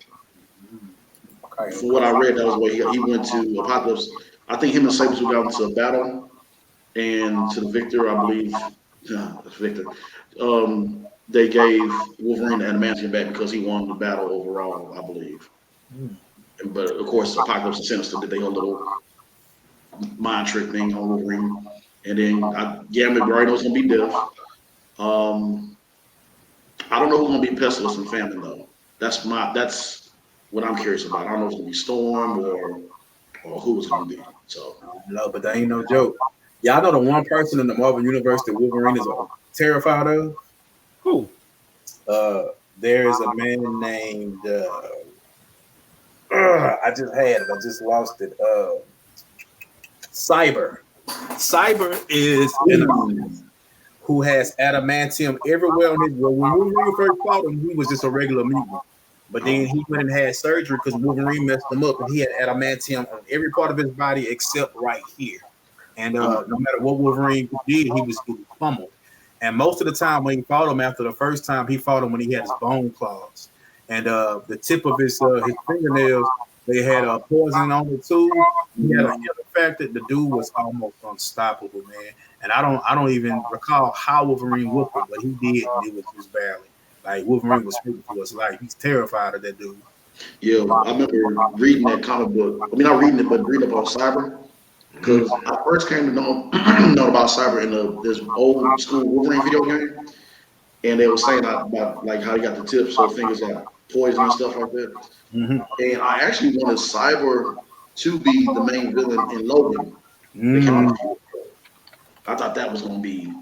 Okay, From what I okay. read, that was where he went to Apocalypse. I think him and Sabretooth got into a battle, and to the victor, I believe, Victor, they gave Wolverine the adamantium back because he won the battle overall, I believe. Hmm. But of course, Apocalypse and Sinister did their little mind trick thing on Wolverine, and then Gambit already knows gonna be Death. Um, I don't know who's gonna be Pestilence and Famine though. That's what I'm curious about. I don't know if it's gonna be Storm or who it's gonna be. So No, but that ain't no joke. Y'all know the one person in the Marvel universe that Wolverine is terrified of? Who? Uh, there is a man named I just had it. I just lost it. Cyber. Cyber is who has adamantium everywhere on his. Well, when Wolverine first fought him, he was just a regular mutant. But then he went and had surgery because Wolverine messed him up, and he had adamantium on every part of his body except right here. And no matter what Wolverine did, he was getting pummeled. And most of the time when he fought him, after the first time, he fought him when he had his bone claws. And the tip of his fingernails, they had poison on it too. He had a fact that the dude was almost unstoppable, man. And I don't even recall how Wolverine whooped him, but he did, and it was just barely. Like Wolverine was fighting for his life. He's terrified of that dude. yeah, I remember reading that comic book. I mean, not reading it, but reading about Cyber. Mhm. Because I first came to know know about Cyber in this old school Wolverine video game, and they were saying about like how he got the tips, so fingers got poison and stuff like that. Mhm. And I actually wanted Cyber to be the main villain in Logan that came out a Mhm. few years ago. I thought that was gonna be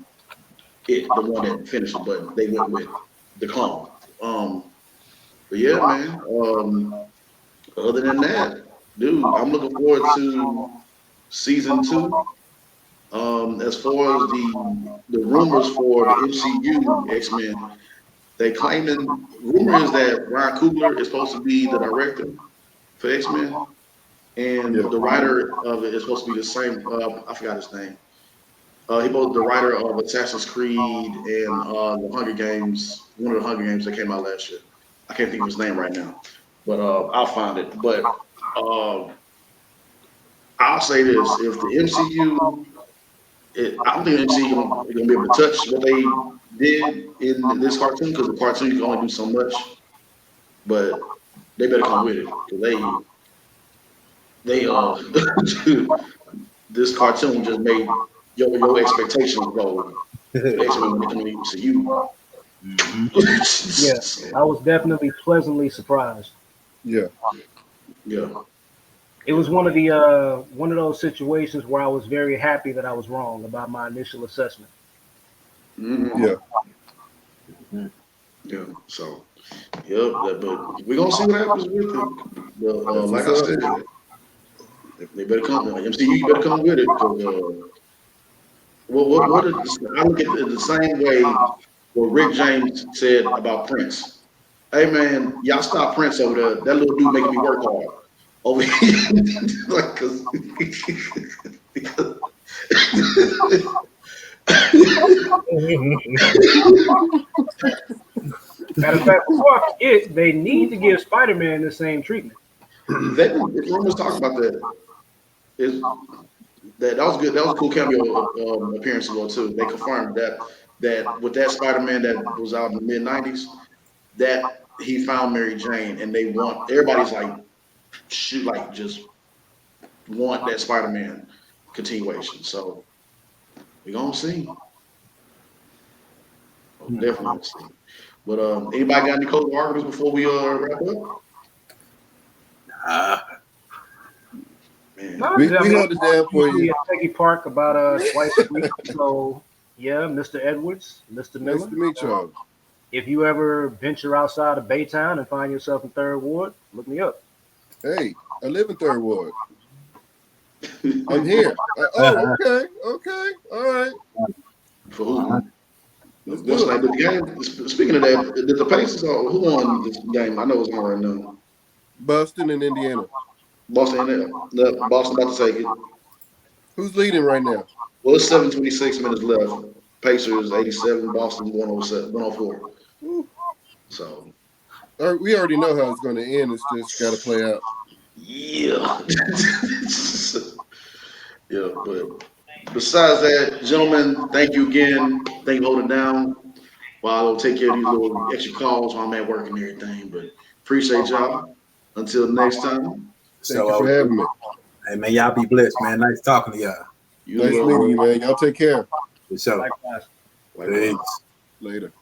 it, the one that finished it, but they went with the clone. But yeah, man. Other than that, dude, I'm looking forward to season two. As far as the rumors for the MCU X-Men, they claiming rumor is that Ryan Coogler is supposed to be the director for X-Men, Yeah. and the writer of it is supposed to be the same. I forgot his name. He was the writer of Assassin's Creed and the Hunger Games, one of the Hunger Games that came out last year. I can't think of his name right now, but I'll find it. But uh, I'll say this: if the MCU I don't think MC gonna be able to touch what they did in this cartoon because the cartoon can only do so much. But they better come with it because they this cartoon just made your expectations go for the X-Men when they come into you. Yeah, I was definitely pleasantly surprised. Yeah. Yeah. It was one of those situations where I was very happy that I was wrong about my initial assessment. Mm-hmm. Yeah. Yeah. So, yep. But we're gonna see what happens with it. But That's like what's I up. said, they better come. MCU, you better come with it because what I look at it the same way what Rick James said about Prince. Hey man, y'all stop Prince over there. That little dude making me work hard over here, like because Matter of fact, before I forget, they need to give Spider-Man the same treatment. they rumors talking about that. Is that was good. That was a cool cameo appearance as well too. They confirmed that with that Spider-Man that was out in the mid-90s, that he found Mary Jane, and they want everybody's like shoot like just want that Spider-Man continuation. So we're gonna see. Definitely gonna see. But anybody got any closing arguments before we wrap up? Man, No, We I mean, held it down for usually you. at Peggy Park about twice a week. So yeah, Mr. Edwards, Mr. Nice Miller. to meet y'all. If you ever venture outside of Baytown and find yourself in Third Ward, look me up. Hey, I live in Third Ward. I'm here. Oh, okay. Okay. All right. for who? Let's What's do the it. name of the game? Speaking of that, did the Pacers or who won this game? I know it's on right now. Boston and Indiana. Boston, Boston about to take it. Who's leading right now? Well, it's 7:26 left. Pacers 87, Boston 107, 104. Woo. So We already know how it's going to end. It's just got to play out. yeah, yeah. But besides that, gentlemen, thank you again. Thank you for holding down while I'll take care of these little extra calls while I'm at work and everything. But appreciate y'all. Until next time, Thank So, you for having me. hey man, y'all be blessed, man. Nice talking to y'all. you as Nice well, meeting you, bro. man. Y'all take care. For sure. Likewise. Likewise. Peace. Later.